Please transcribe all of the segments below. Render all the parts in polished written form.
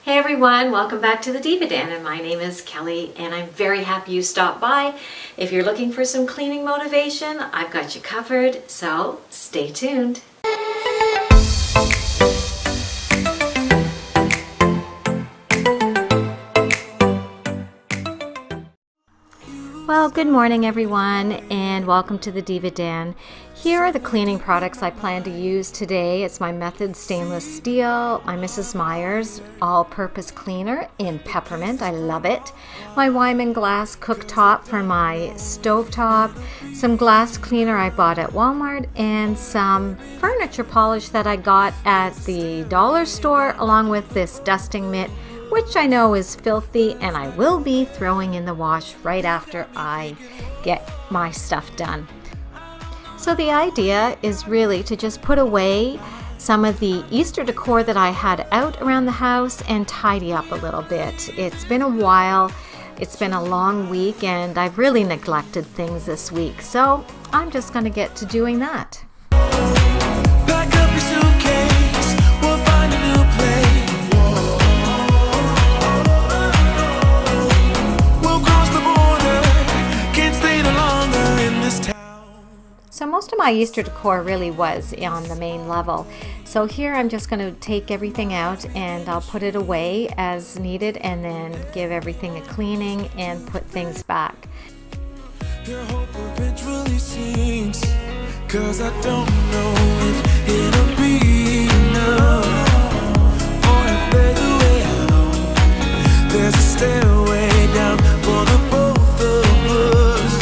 Hey everyone, welcome back to the Divaden, and my name is Kelly and I'm very happy you stopped by. If you're looking for some cleaning motivation, I've got you covered, so stay tuned. Well, good morning everyone and welcome to the Divaden. Here are the cleaning products I plan to use today. It's my Method stainless steel, my Mrs. Meyer's all-purpose cleaner in peppermint, I love it. My Wyman glass cooktop for my stovetop, some glass cleaner I bought at Walmart, and some furniture polish that I got at the dollar store, along with this dusting mitt, which I know is filthy and I will be throwing in the wash right after I get my stuff done. So the idea is really to just put away some of the Easter decor that I had out around the house and tidy up a little bit. It's been a while, it's been a long week, and I've really neglected things this week. So I'm just going to get to doing that. Pack up your suitcase, we'll find a new place. So most of my Easter decor really was on the main level. So here I'm just going to take everything out and I'll put it away as needed and then give everything a cleaning and put things back. Your hope eventually sinks, 'cause I don't know if it'll be enough, or if there's a way out. There's a stairway down for the both of us,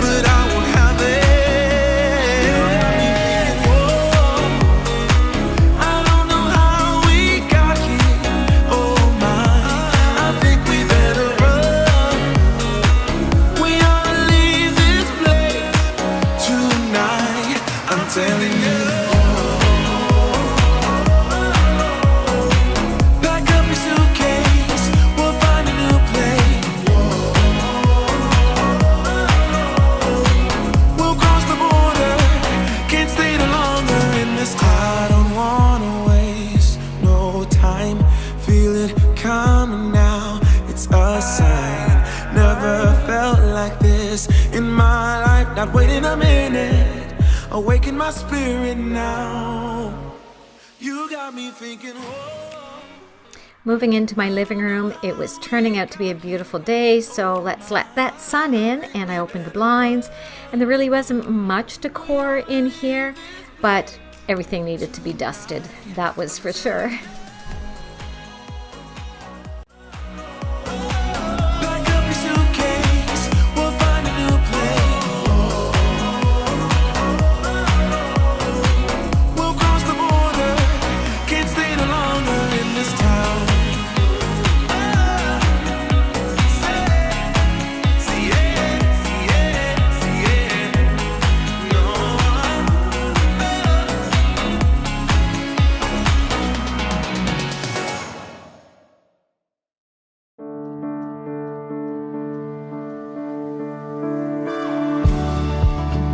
but I won't have it. I don't know how we got here. Oh my, I think we better run. We ought to leave this place tonight, I'm telling you. Pack up your suitcase, we'll find a new place. We'll cross the border, can't stay no longer in this town. I don't wanna waste no time, feel it coming now, it's a sign. Never felt like this in my life, not waiting a minute, awaken my spirit now. You got me thinking, whoa. Moving into my living room, it was turning out to be a beautiful day, so let's let that sun in, and I opened the blinds, and there really wasn't much decor in here, but everything needed to be dusted, that was for sure. Pack up your suitcase, we'll find a new place. We'll cross the border, can't stay no longer in this town. See it, no.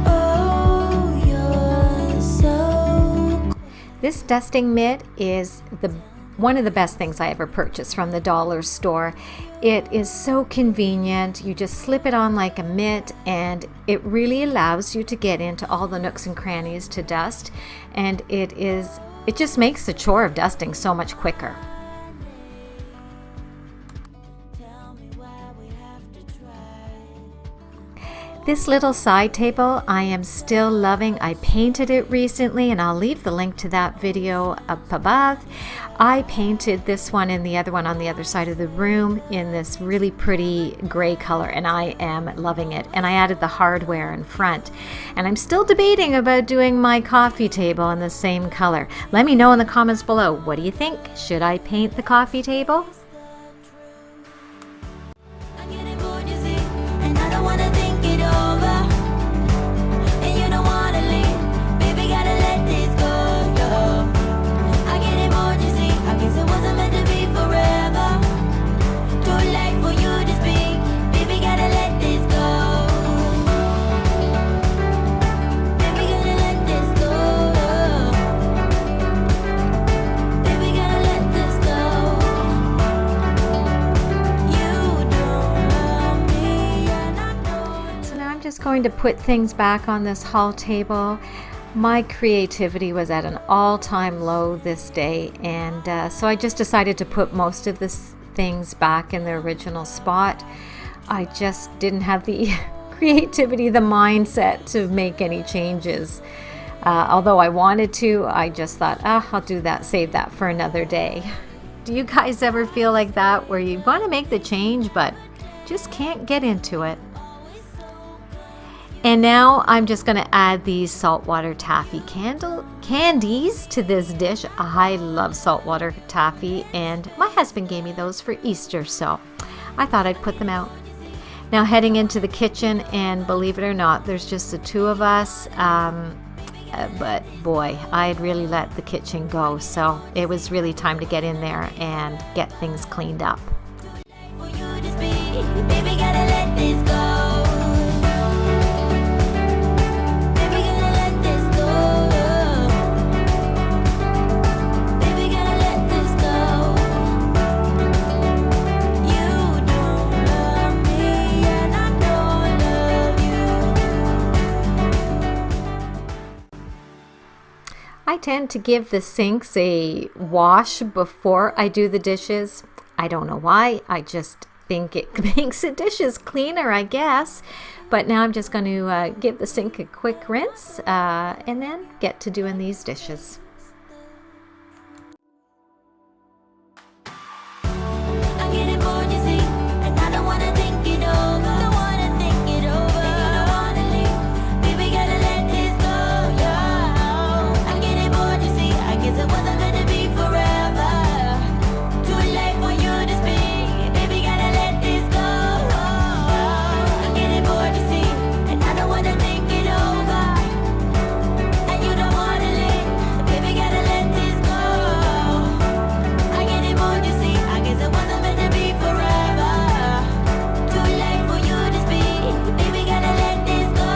Oh, you're so. This dusting mitt is one of the best things I ever purchased from the dollar store. It is so convenient. You just slip it on like a mitt and it really allows you to get into all the nooks and crannies to dust, and it just makes the chore of dusting so much quicker. Tell me why we have to try. This little side table I am still loving. I painted it recently and I'll leave the link to that video up above. I painted this one and the other one on the other side of the room in this really pretty gray color, and I am loving it. And I added the hardware in front. And I'm still debating about doing my coffee table in the same color. Let me know in the comments below. What do you think? Should I paint the coffee table? I'm getting bored, you see, and I don't wanna think it over. And you don't wanna leave, baby, gotta let this go. I'm getting bored, you see, I guess it wasn't meant to be forever. Too late for you to speak, baby, gotta let this go. Baby, gotta let this go. Baby, gotta let this go. just going to put things back on this hall table. My creativity was at an all-time low this day, and so I just decided to put most of this things back in their original spot. I just didn't have the creativity, the mindset to make any changes. Although I wanted to, I just thought, I'll do that, save that for another day. Do you guys ever feel like that, where you want to make the change but just can't get into it? And now I'm just going to add these saltwater taffy candies to this dish. I love saltwater taffy, and my husband gave me those for Easter, so I thought I'd put them out. Now heading into the kitchen, and believe it or not, there's just the two of us. But boy, I'd really let the kitchen go, so it was really time to get in there and get things cleaned up. For you to speak, baby, gotta let this go. Baby, gotta let this go. Baby, gotta let this go. You don't love me, and I don't love you. I tend to give the sinks a wash before I do the dishes. I don't know why. I just think it makes the dishes cleaner, I guess. But now I'm just going to give the sink a quick rinse and then get to doing these dishes. I'm getting bored, you see, and I don't wanna think it over. Don't wanna think it over. And you don't wanna leave. Baby, gotta let this go, yo. I'm getting bored, you see. I guess it wasn't meant to be forever. Too late for you to speak. Baby, gotta let this go. I'm getting bored, you see, and I don't wanna think it over. And you don't wanna leave. Baby, gotta let this go. I get it bored, you see. I guess it wasn't meant to be forever. Too late for you to speak. Baby, gotta let this go.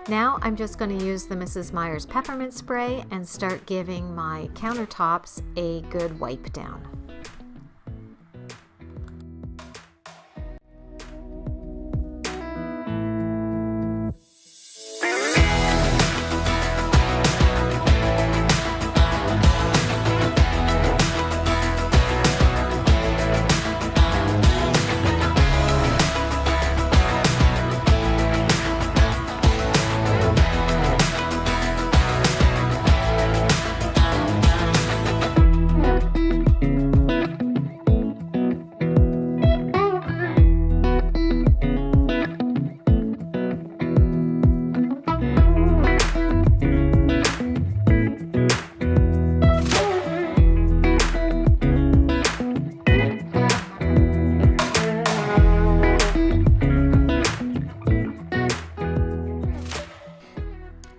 Now I'm just going to use the Mrs. Meyer's peppermint spray and start giving my countertops a good wipe down.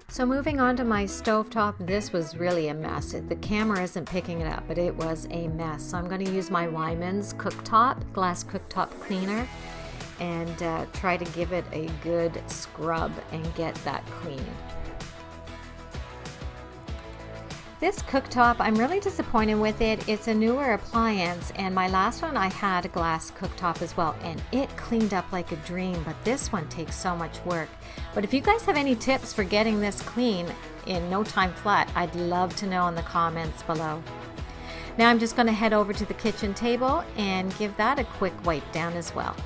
So moving on to my stovetop, this was really a mess. The camera isn't picking it up, but it was a mess. So I'm going to use my Wyman's cooktop, glass cooktop cleaner, and try to give it a good scrub and get that clean. This cooktop, I'm really disappointed with it. It's a newer appliance, and my last one I had a glass cooktop as well, and it cleaned up like a dream, but this one takes so much work. But if you guys have any tips for getting this clean in no time flat, I'd love to know in the comments below. Now I'm just going to head over to the kitchen table and give that a quick wipe down as well.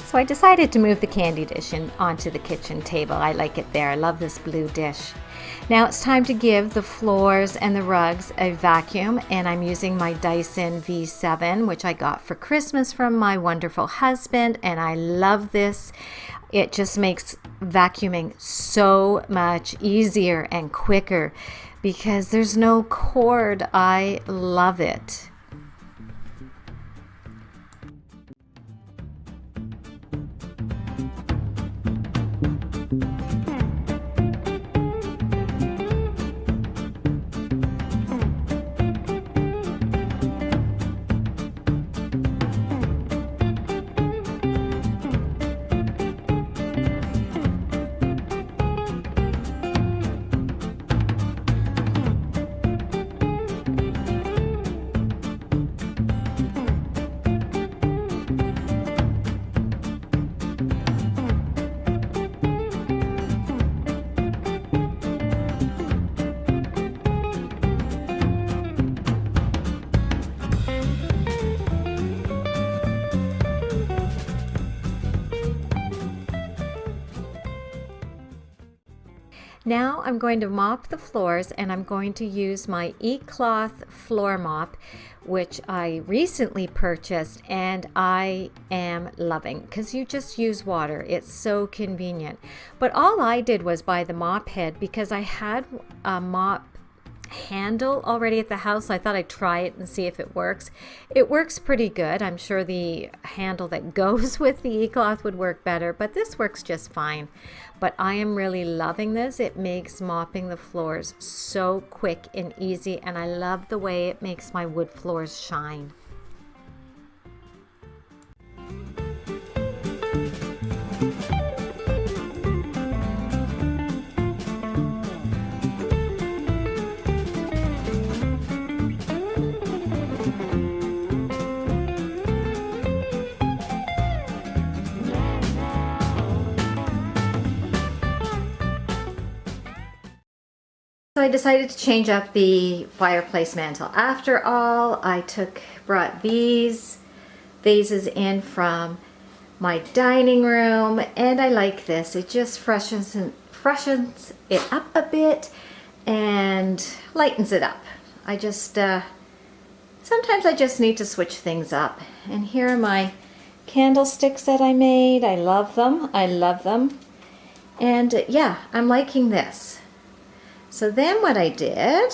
So I decided to move the candy dish onto the kitchen table. I like it there. I love this blue dish. Now it's time to give the floors and the rugs a vacuum, and I'm using my Dyson V7, which I got for Christmas from my wonderful husband, and I love this. It just makes vacuuming so much easier and quicker because there's no cord. I love it. Now I'm going to mop the floors, and I'm going to use my eCloth floor mop, which I recently purchased and I am loving because you just use water. It's so convenient. But all I did was buy the mop head because I had a mop handle already at the house. I thought I'd try it and see if it works. It works pretty good. I'm sure the handle that goes with the eCloth would work better, but this works just fine. But I am really loving this. It makes mopping the floors so quick and easy, and I love the way it makes my wood floors shine. So I decided to change up the fireplace mantle. After all, I brought these vases in from my dining room, and I like this. It just freshens it up a bit and lightens it up. I just sometimes I just need to switch things up. And here are my candlesticks that I made. I love them. I love them. And yeah, I'm liking this. So then what I did,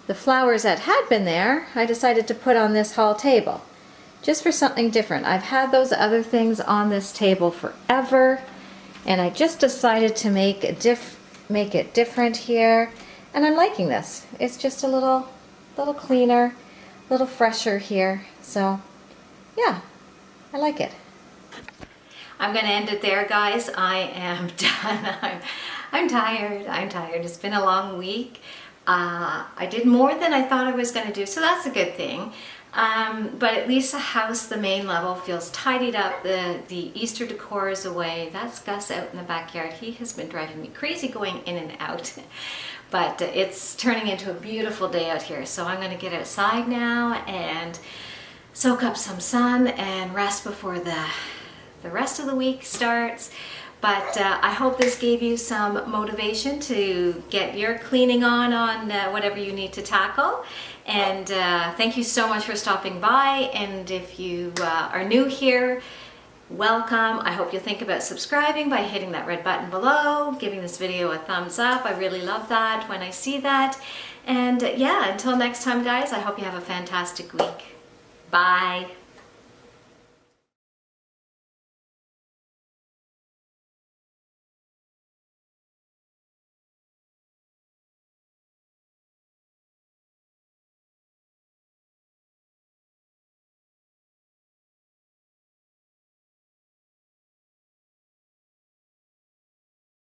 the flowers that had been there, I decided to put on this hall table, just for something different. I've had those other things on this table forever, and I just decided to make it different here, and I'm liking this. It's just a little cleaner, a little fresher here. So yeah, I like it. I'm gonna end it there, guys. I am done. I'm tired. It's been a long week. I did more than I thought I was going to do, so that's a good thing. But at least the house, the main level, feels tidied up. The Easter decor is away. That's Gus out in the backyard. He has been driving me crazy going in and out. But it's turning into a beautiful day out here, so I'm going to get outside now and soak up some sun and rest before the rest of the week starts. But I hope this gave you some motivation to get your cleaning on whatever you need to tackle. And thank you so much for stopping by. And if you are new here, welcome. I hope you'll think about subscribing by hitting that red button below, giving this video a thumbs up. I really love that when I see that. And yeah, until next time, guys, I hope you have a fantastic week. Bye.